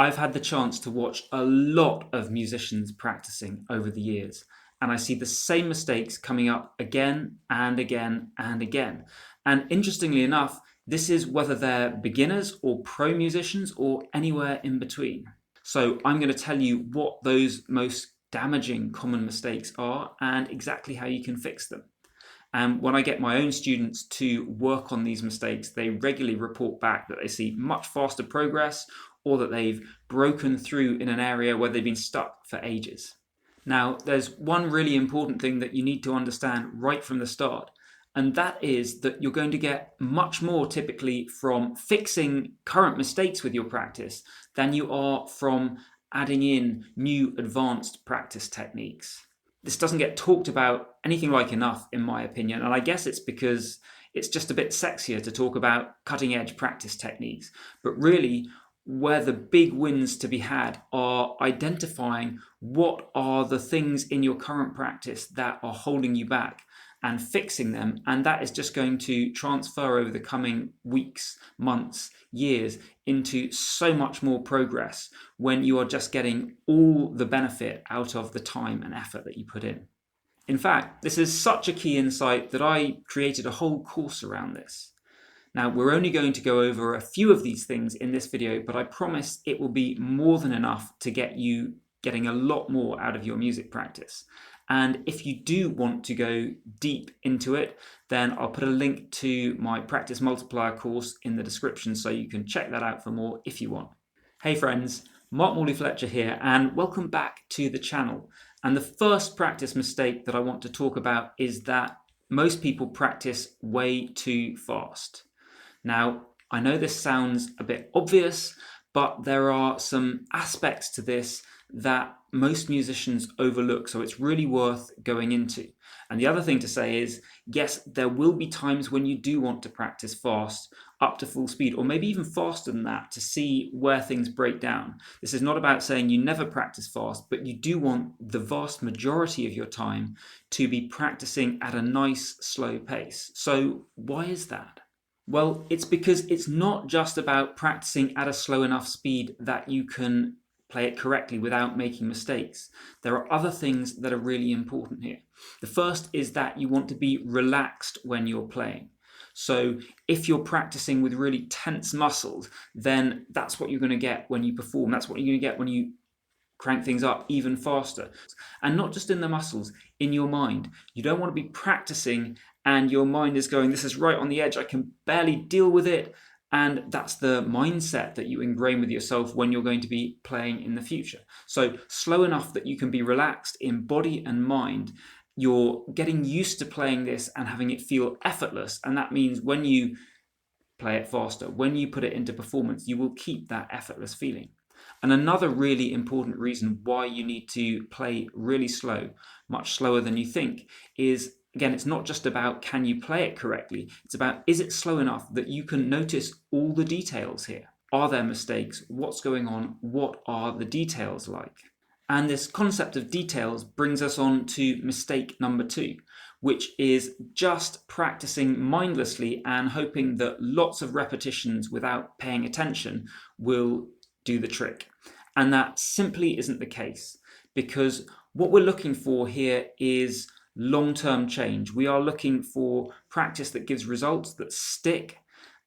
I've had the chance to watch a lot of musicians practicing over the years, and I see the same mistakes coming up again and again and again. And interestingly enough, this is whether they're beginners or pro musicians or anywhere in between. So I'm going to tell you what those most damaging common mistakes are and exactly how you can fix them. And when I get my own students to work on these mistakes, they regularly report back that they see much faster progress or that they've broken through in an area where they've been stuck for ages. Now, there's one really important thing that you need to understand right from the start, and that is that you're going to get much more typically from fixing current mistakes with your practice than you are from adding in new advanced practice techniques. This doesn't get talked about anything like enough, in my opinion, and I guess it's because it's just a bit sexier to talk about cutting edge practice techniques. But really, where the big wins to be had are identifying what are the things in your current practice that are holding you back and fixing them. And that is just going to transfer over the coming weeks, months, years into so much more progress when you are just getting all the benefit out of the time and effort that you put in. In fact, this is such a key insight that I created a whole course around this. Now, we're only going to go over a few of these things in this video, but I promise it will be more than enough to get you getting a lot more out of your music practice. And if you do want to go deep into it, then I'll put a link to my Practice Multiplier course in the description so you can check that out for more if you want. Hey friends, Morley-Fletcher here, and welcome back to the channel. And the first practice mistake that I want to talk about is that most people practice way too fast. Now, I know this sounds a bit obvious, but there are some aspects to this that most musicians overlook, so it's really worth going into. And the other thing to say is, yes, there will be times when you do want to practice fast up to full speed, or maybe even faster than that, to see where things break down. This is not about saying you never practice fast, but you do want the vast majority of your time to be practicing at a nice slow pace. So why is that? Well, it's because it's not just about practicing at a slow enough speed that you can play it correctly without making mistakes. There are other things that are really important here. The first is that you want to be relaxed when you're playing. So if you're practicing with really tense muscles, then that's what you're going to get when you perform. That's what you're going to get when you crank things up even faster. And not just in the muscles, in your mind. You don't want to be practicing and your mind is going, this is right on the edge, I can barely deal with it. And that's the mindset that you ingrain with yourself when you're going to be playing in the future. So slow enough that you can be relaxed in body and mind. You're getting used to playing this and having it feel effortless. And that means when you play it faster, when you put it into performance, you will keep that effortless feeling. And another really important reason why you need to play really slow, much slower than you think, is again, it's not just about can you play it correctly, it's about is it slow enough that you can notice all the details here? Are there mistakes? What's going on? What are the details like? And this concept of details brings us on to mistake number 2, which is just practicing mindlessly and hoping that lots of repetitions without paying attention will do the trick. And that simply isn't the case, because what we're looking for here is long-term change. We are looking for practice that gives results that stick,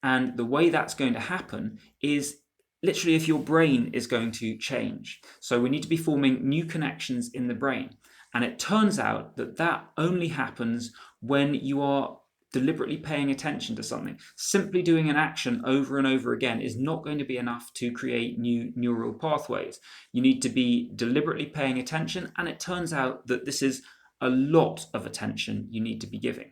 and the way that's going to happen is literally if your brain is going to change. So we need to be forming new connections in the brain, and it turns out that that only happens when you are deliberately paying attention to something. Simply doing an action over and over again is not going to be enough to create new neural pathways. You need to be deliberately paying attention, and it turns out that this is a lot of attention you need to be giving.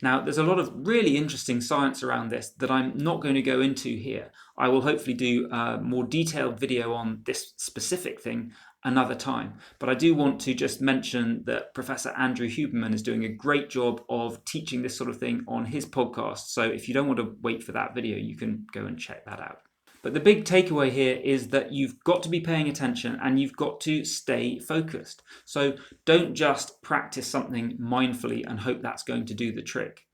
Now, there's a lot of really interesting science around this that I'm not going to go into here. I will hopefully do a more detailed video on this specific thing another time. But I do want to just mention that Professor Andrew Huberman is doing a great job of teaching this sort of thing on his podcast. So if you don't want to wait for that video, you can go and check that out. But the big takeaway here is that you've got to be paying attention and you've got to stay focused. So don't just practice something mindfully and hope that's going to do the trick.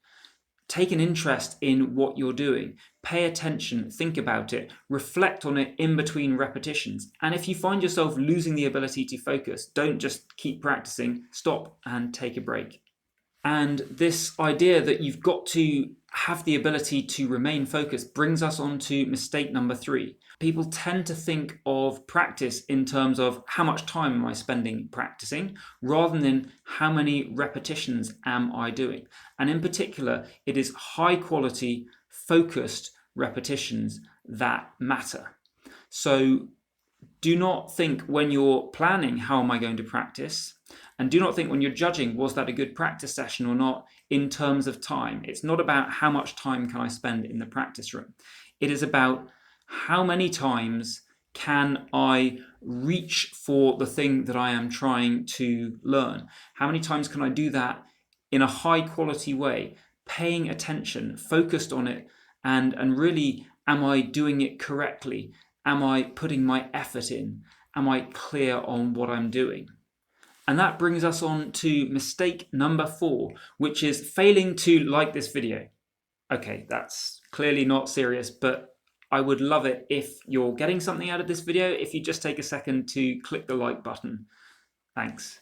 Take an interest in what you're doing. pay attention, think about it, reflect on it in between repetitions. And if you find yourself losing the ability to focus, don't just keep practicing, stop and take a break. And this idea that you've got to have the ability to remain focused brings us on to mistake number 3. People tend to think of practice in terms of how much time am I spending practicing, rather than how many repetitions am I doing. And in particular, it is high quality, focused repetitions that matter. So do not think when you're planning, how am I going to practice? And do not think when you're judging, was that a good practice session or not, in terms of time. It's not about how much time can I spend in the practice room. It is about how many times can I reach for the thing that I am trying to learn? How many times can I do that in a high quality way, paying attention, focused on it, and really, am I doing it correctly? Am I putting my effort in? Am I clear on what I'm doing? And that brings us on to mistake number 4, which is failing to like this video. Okay, that's clearly not serious, but I would love it if you're getting something out of this video, if you just take a second to click the like button. Thanks.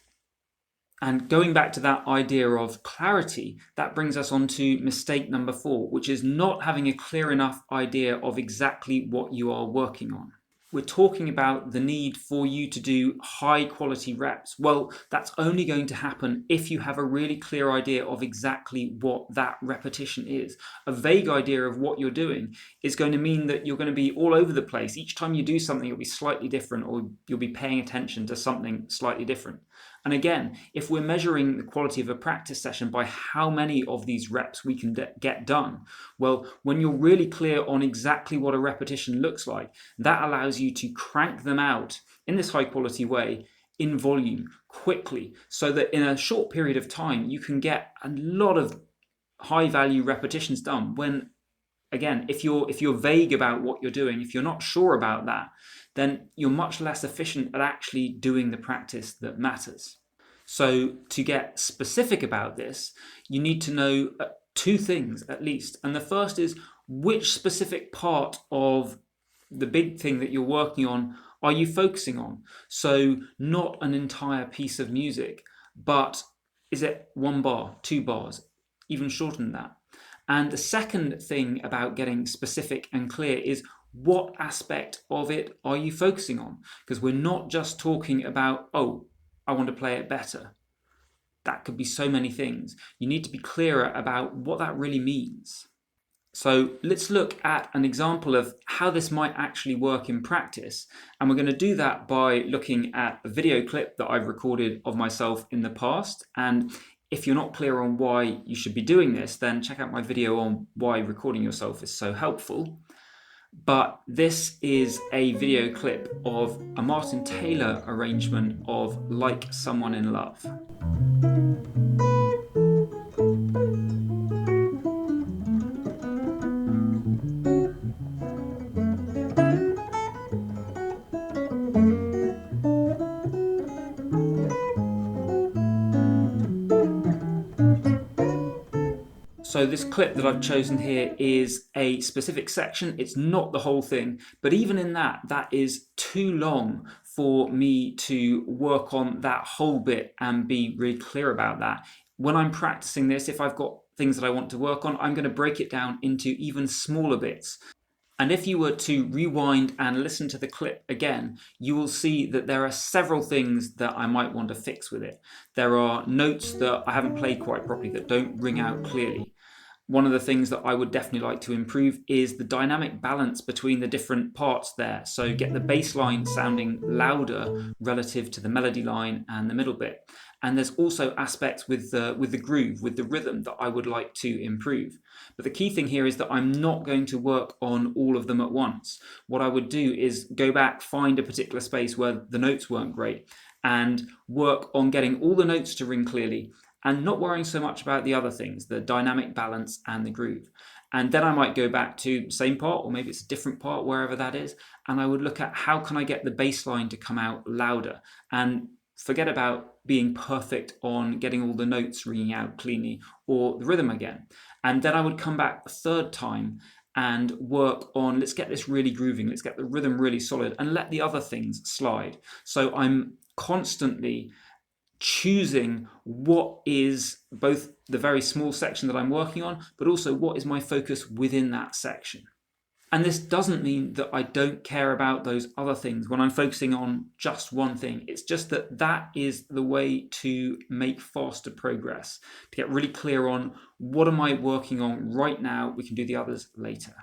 And going back to that idea of clarity, that brings us on to mistake number 4, which is not having a clear enough idea of exactly what you are working on. We're talking about the need for you to do high quality reps. Well, that's only going to happen if you have a really clear idea of exactly what that repetition is. A vague idea of what you're doing is going to mean that you're going to be all over the place. Each time you do something, it'll be slightly different, or you'll be paying attention to something slightly different. And again, if we're measuring the quality of a practice session by how many of these reps we can get done, well, when you're really clear on exactly what a repetition looks like, that allows you to crank them out in this high quality way in volume quickly, so that in a short period of time you can get a lot of high value repetitions done. When again, if you're vague about what you're doing, if you're not sure about that, then you're much less efficient at actually doing the practice that matters. So to get specific about this, you need to know 2 things at least. And the first is, which specific part of the big thing that you're working on are you focusing on? So not an entire piece of music, but is it 1 bar, 2 bars, even shorter than that? And the second thing about getting specific and clear is, what aspect of it are you focusing on? Because we're not just talking about, oh, I want to play it better. That could be so many things. You need to be clearer about what that really means. So let's look at an example of how this might actually work in practice. And we're going to do that by looking at a video clip that I've recorded of myself in the past. And if you're not clear on why you should be doing this, then check out my video on why recording yourself is so helpful. But this is a video clip of a Martin Taylor arrangement of Like Someone in Love. So this clip that I've chosen here is a specific section. It's not the whole thing, but even in that is too long for me to work on that whole bit and be really clear about that. When I'm practicing this, if I've got things that I want to work on, I'm going to break it down into even smaller bits. And if you were to rewind and listen to the clip again, you will see that there are several things that I might want to fix with it. There are notes that I haven't played quite properly that don't ring out clearly. One of the things that I would definitely like to improve is the dynamic balance between the different parts there. So get the bass line sounding louder relative to the melody line and the middle bit. And there's also aspects with the groove, with the rhythm, that I would like to improve. But the key thing here is that I'm not going to work on all of them at once. What I would do is go back, find a particular space where the notes weren't great, and work on getting all the notes to ring clearly, and not worrying so much about the other things, the dynamic balance and the groove. And then I might go back to the same part, or maybe it's a different part, wherever that is, and I would look at how can I get the bass line to come out louder, and forget about being perfect on getting all the notes ringing out cleanly, or the rhythm again. And then I would come back a third time and work on, let's get this really grooving, let's get the rhythm really solid, and let the other things slide. So I'm constantly choosing what is both the very small section that I'm working on, but also what is my focus within that section. And this doesn't mean that I don't care about those other things when I'm focusing on just one thing. It's just that that is the way to make faster progress, to get really clear on what am I working on right now. We can do the others later.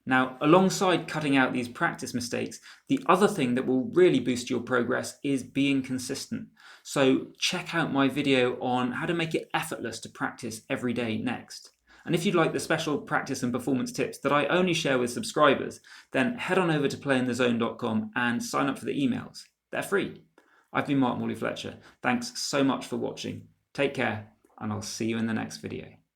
Now, alongside cutting out these practice mistakes, the other thing that will really boost your progress is being consistent. So check out my video on how to make it effortless to practice every day next. And if you'd like the special practice and performance tips that I only share with subscribers, then head on over to playinthezone.com and sign up for the emails. They're free. I've been Morley-Fletcher. Thanks so much for watching. Take care, and I'll see you in the next video.